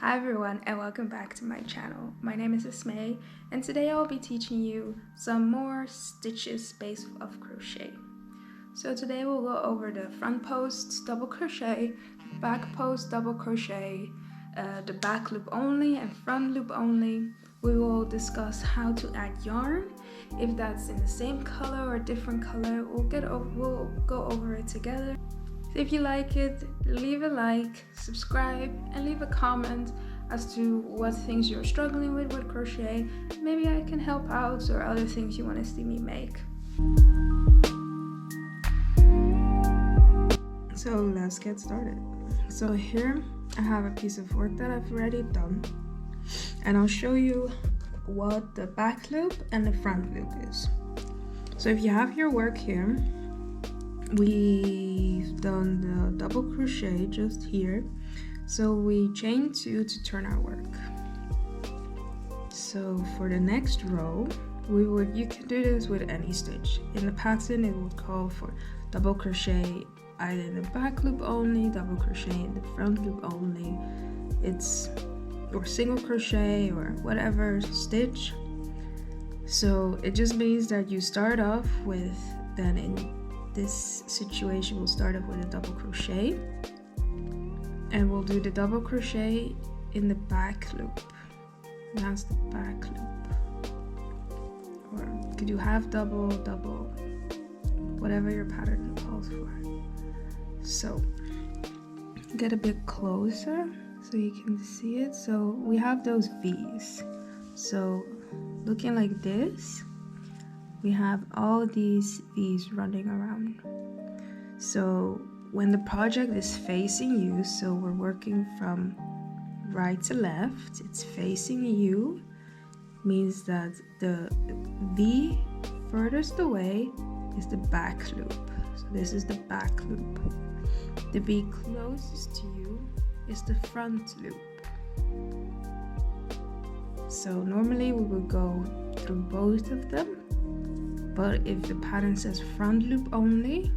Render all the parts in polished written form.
Hi everyone and welcome back to my channel. My name is Esme and today I'll be teaching you some more stitches based off crochet. So today we'll go over the front post double crochet, back post double crochet, the back loop only and front loop only. We will discuss how to add yarn, if that's in the same color or different color. We'll go over it together. If you like it, leave a like, subscribe, and leave a comment as to what things you're struggling with crochet. Maybe I can help out, or other things you want to see me make. So let's get started. So here I have a piece of work that I've already done, and I'll show you what the back loop and the front loop is. So if you have your work here, we've done the double crochet just here, so we chain 2 to turn our work. So for the next row, you can do this with any stitch. In the pattern it would call for double crochet either in the back loop only, double crochet in the front loop only, or single crochet or whatever stitch. So it just means that you start off with, then in this situation we'll start off with a double crochet, and we'll do the double crochet in the back loop. That's the back loop, or you could do half double, double, whatever your pattern calls for. So get a bit closer so you can see it. So we have those V's, so looking like this, we have all these V's running around. So when the project is facing you, so we're working from right to left, it's facing you, means that the V furthest away is the back loop. So this is the back loop. The V closest to you is the front loop. So normally we would go through both of them, but if the pattern says front loop only,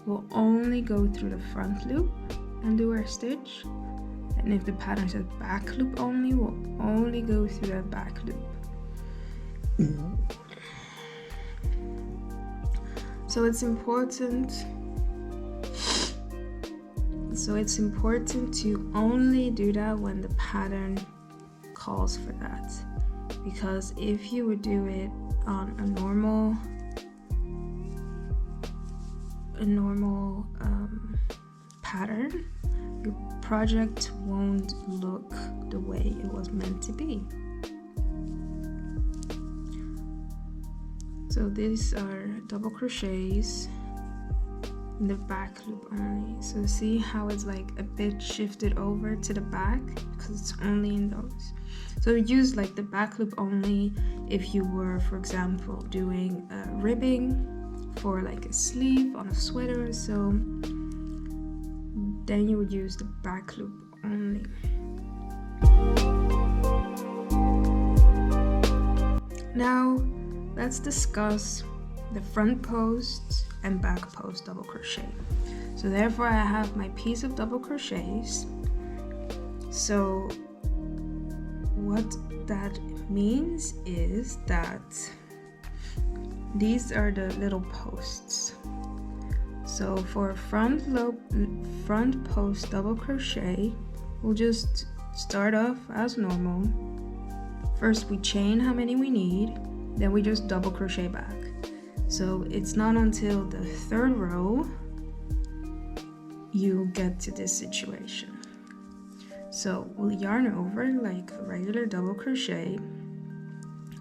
we'll only go through the front loop and do our stitch. And if the pattern says back loop only, we'll only go through that back loop. So it's important to only do that when the pattern calls for that. Because if you would do it on a normal pattern, your project won't look the way it was meant to be. So these are double crochets in the back loop only. So see how it's like a bit shifted over to the back, because it's only in those. So use like the back loop only if you were, for example, doing ribbing for like a sleeve on a sweater, so then you would use the back loop only. Now let's discuss the front post and back post double crochet. So therefore I have my piece of double crochets. So what that means is that these are the little posts. So for front post double crochet, we'll just start off as normal. First we chain how many we need, then we just double crochet back. So it's not until the third row you get to this situation. So we'll yarn over like a regular double crochet,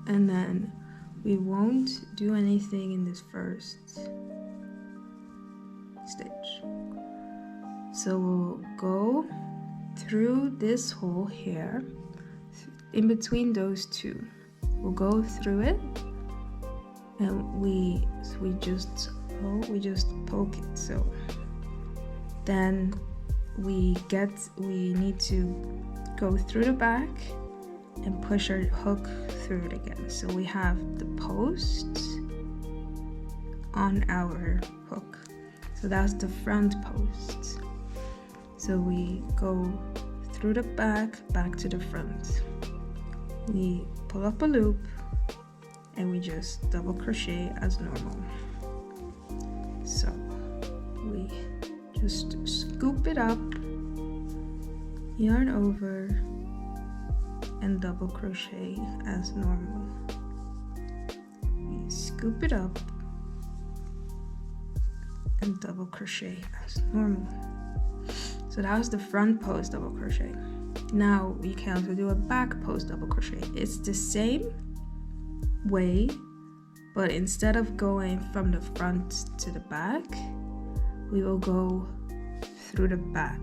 and then we won't do anything in this first stitch. So we'll go through this hole here, in between those two. We'll go through it, and we just poke it. So then we need to go through the back and push our hook through it again. So we have the post on our hook. So that's the front post. So we go through the back, back to the front. We pull up a loop and we just double crochet as normal. So we just scoop it up, yarn over, and double crochet as normal. We scoop it up and double crochet as normal. So that was the front post double crochet. Now you can also do a back post double crochet. It's the same way, but instead of going from the front to the back, we will go through the back.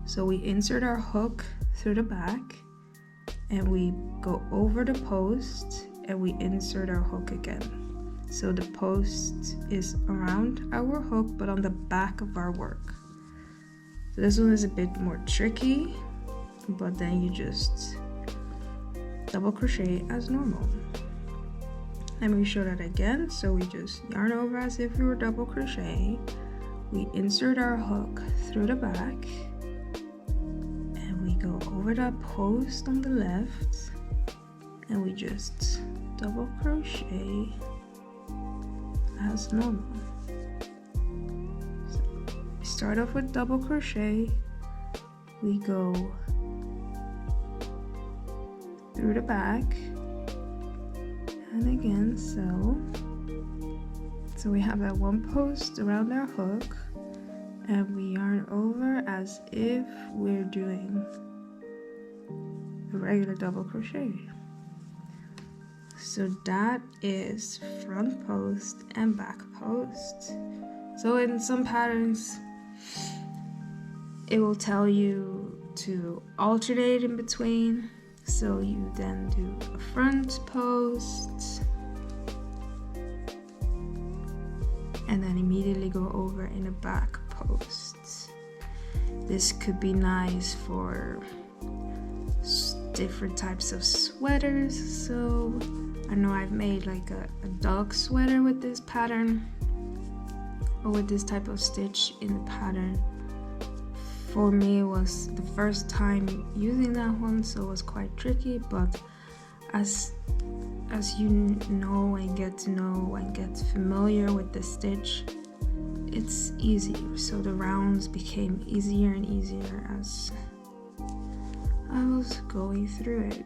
So we insert our hook through the back and we go over the post and we insert our hook again. So the post is around our hook but on the back of our work. So this one is a bit more tricky, but then you just double crochet as normal. Let me show that again. So we just yarn over as if we were double crochet. We insert our hook through the back and we go over that post on the left and we just double crochet as normal. So we start off with double crochet, we go through the back and again, so we have that one post around our hook and we yarn over as if we're doing a regular double crochet. So that is front post and back post. So in some patterns it will tell you to alternate in between. So you then do a front post and then immediately go over in a back post. This could be nice for different types of sweaters. So I know I've made like a dog sweater with this pattern or with this type of stitch in the pattern. For me, it was the first time using that one, so it was quite tricky, but as you know and get to know and get familiar with the stitch, it's easier. So the rounds became easier and easier as I was going through it.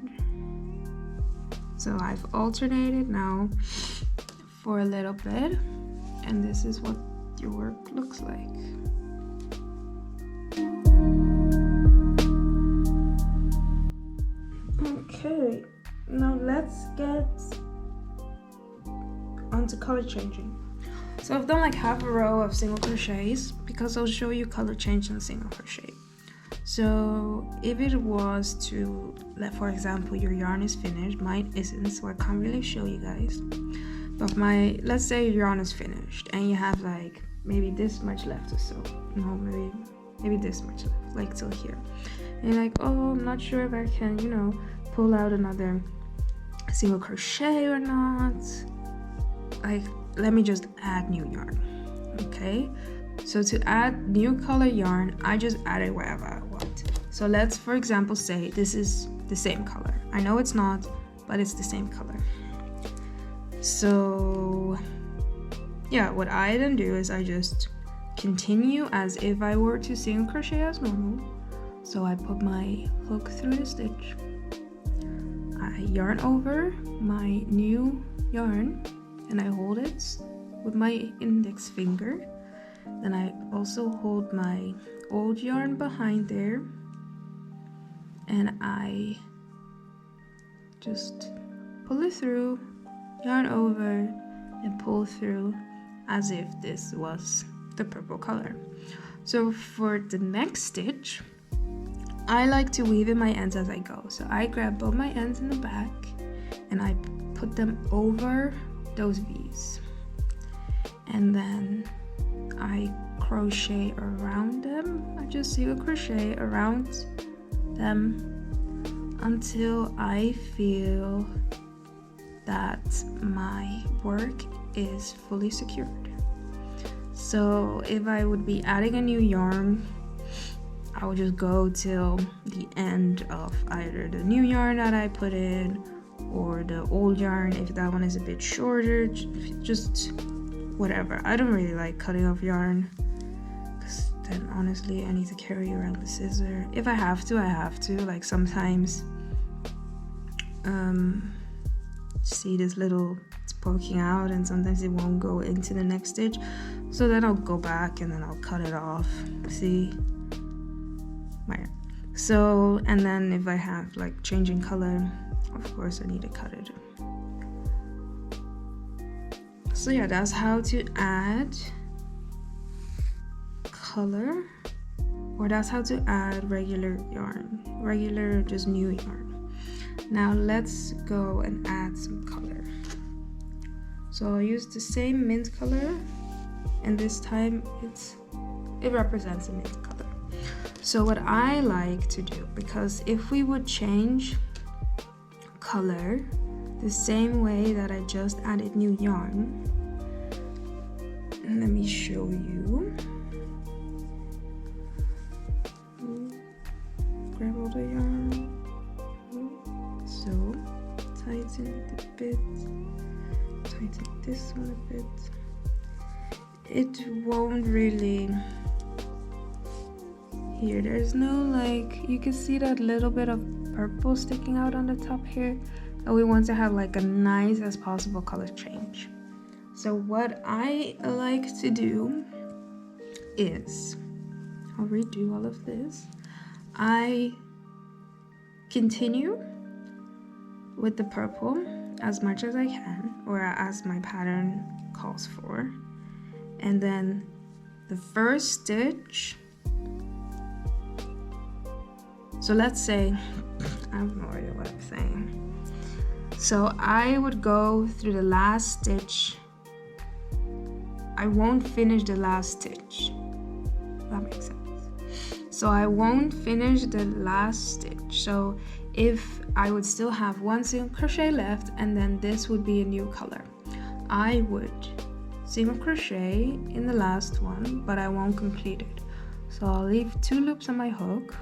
So I've alternated now for a little bit, and this is what your work looks like. Okay, now let's get onto color changing. So I've done like half a row of single crochets because I'll show you color change in single crochet. So if it was to, for example, your yarn is finished, mine isn't, so I can't really show you guys. But let's say your yarn is finished and you have like maybe this much left or so. No, maybe this much left, like till here. And you're like, oh, I'm not sure if I can, pull out another single crochet or not. Like, let me just add new yarn. Okay, so to add new color yarn, I just add it wherever I want. So let's, for example, say this is the same color. I know it's not, but it's the same color. So yeah, what I then do is I just continue as if I were to single crochet as normal. So I put my hook through the stitch, I yarn over my new yarn and I hold it with my index finger. Then I also hold my old yarn behind there and I just pull it through, yarn over and pull through as if this was the purple color. So for the next stitch, I like to weave in my ends as I go. So I grab both my ends in the back and I put them over those V's. And then I crochet around them. I just single crochet around them until I feel that my work is fully secured. So if I would be adding a new yarn, I will just go till the end of either the new yarn that I put in or the old yarn if that one is a bit shorter, just whatever. I don't really like cutting off yarn because then honestly I need to carry around the scissor. If I have to, I have to. Like sometimes see this little, it's poking out and sometimes it won't go into the next stitch, so then I'll go back and then I'll cut it off. See, so, and then if I have like changing color, of course I need to cut it. So yeah, that's how to add color, or that's how to add regular yarn, regular just new yarn. Now let's go and add some color. So I'll use the same mint color, and this time it represents a mint color. So what I like to do, because if we would change color the same way that I just added new yarn, let me show you. Grab all the yarn. So tighten it a bit, tighten this one a bit. It won't really, here there's no, like, you can see that little bit of purple sticking out on the top here, and we want to have like a nice as possible color change. So what I like to do is, I'll redo all of this. I continue with the purple as much as I can, or as my pattern calls for, and then the first stitch, so let's say, I have no idea what I'm saying, so I would go through the last stitch. I won't finish the last stitch, that makes sense. So I won't finish the last stitch. So if I would still have one single crochet left, and then this would be a new color, I would single crochet in the last one, but I won't complete it. So I'll leave 2 loops on my hook.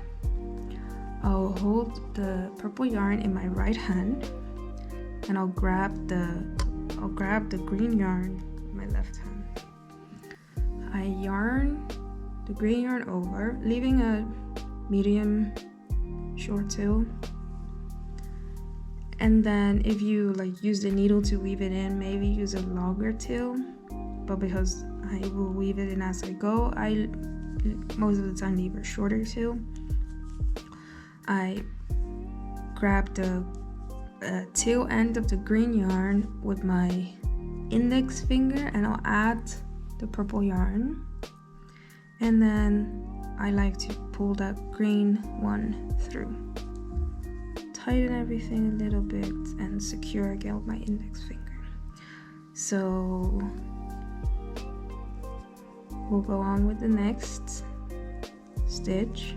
I'll hold the purple yarn in my right hand, and I'll grab the green yarn with my left hand. I yarn the green yarn over, leaving a medium short tail. And then if you like use the needle to weave it in, maybe use a longer tail, but because I will weave it in as I go, I most of the time leave a shorter tail. I grab the tail end of the green yarn with my index finger, and I'll add the purple yarn, and then I like to pull that green one through. Tighten everything a little bit and secure again with my index finger. So we'll go on with the next stitch,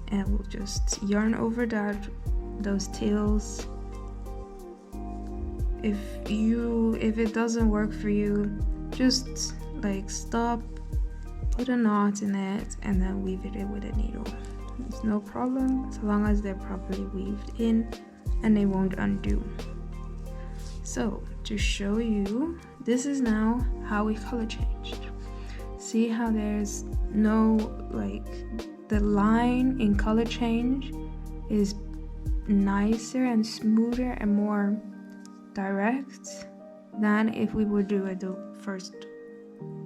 and we'll just yarn over those tails. If it doesn't work for you, just like stop, put a knot in it, and then weave it in with a needle. It's no problem as long as they're properly weaved in and they won't undo. So to show you, this is now how we color changed. See how there's no, like, the line in color change is nicer and smoother and more direct than if we would do it the first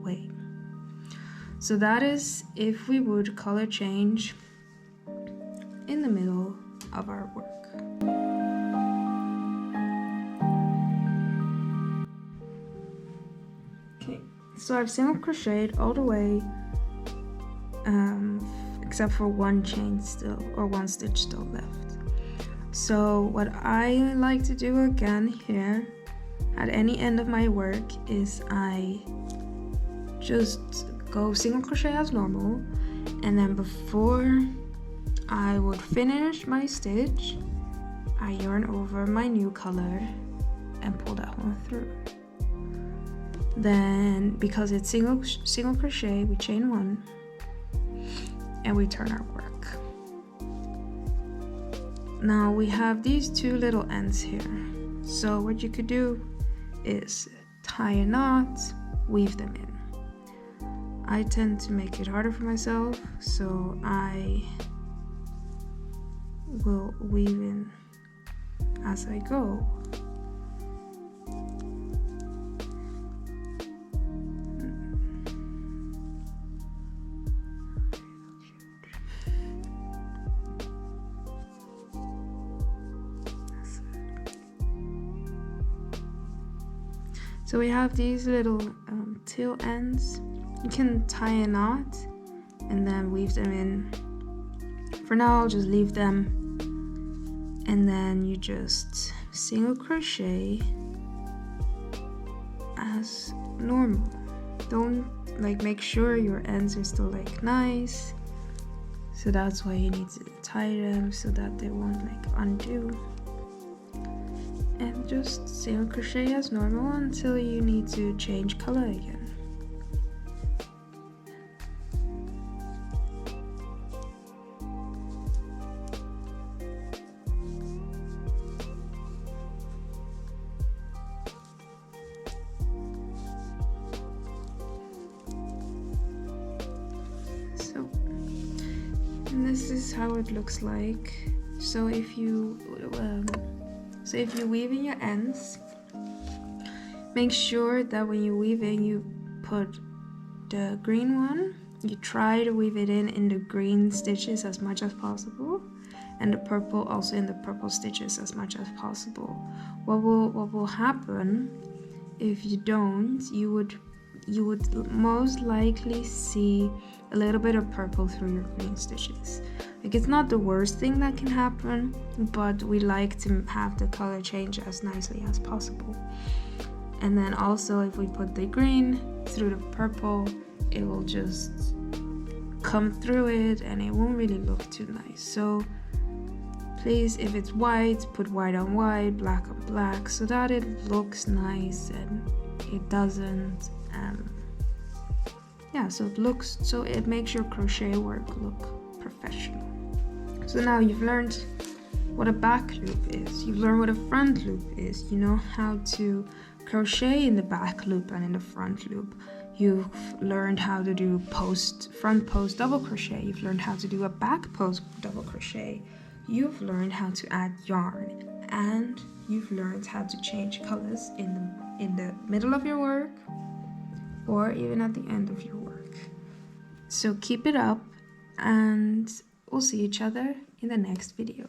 way. So that is if we would color change in the middle of our work. Okay, so I've single crocheted all the way except for one chain still, or one stitch still left. So what I like to do again here at any end of my work is I just go single crochet as normal, and then before I would finish my stitch, I yarn over my new color and pull that one through. Then because it's single crochet, we chain one, and we turn our work. Now we have these two little ends here. So what you could do is tie a knot, weave them in. I tend to make it harder for myself, so I will weave in as I go. So we have these little tail ends. You can tie a knot and then weave them in. For now, I'll just leave them, and then you just single crochet as normal. Don't make sure your ends are still nice. So that's why you need to tie them so that they won't undo. And just single crochet as normal until you need to change color again. So, and this is how it looks like. So if you weave in your ends, make sure that when you weave in, you put the green one, you try to weave it in the green stitches as much as possible, and the purple also in the purple stitches as much as possible. What will happen if you don't, you would most likely see a little bit of purple through your green stitches. It's not the worst thing that can happen, but we like to have the color change as nicely as possible. And then also if we put the green through the purple, it will just come through it and it won't really look too nice. So please, if it's white, put white on white, black on black, so that it looks nice and it doesn't so it makes your crochet work look professional. So now you've learned what a back loop is, you've learned what a front loop is, you know how to crochet in the back loop and in the front loop. You've learned how to do front post double crochet, you've learned how to do a back post double crochet, you've learned how to add yarn, and you've learned how to change colors in the middle of your work or even at the end of your work. So keep it up, and we'll see each other in the next video.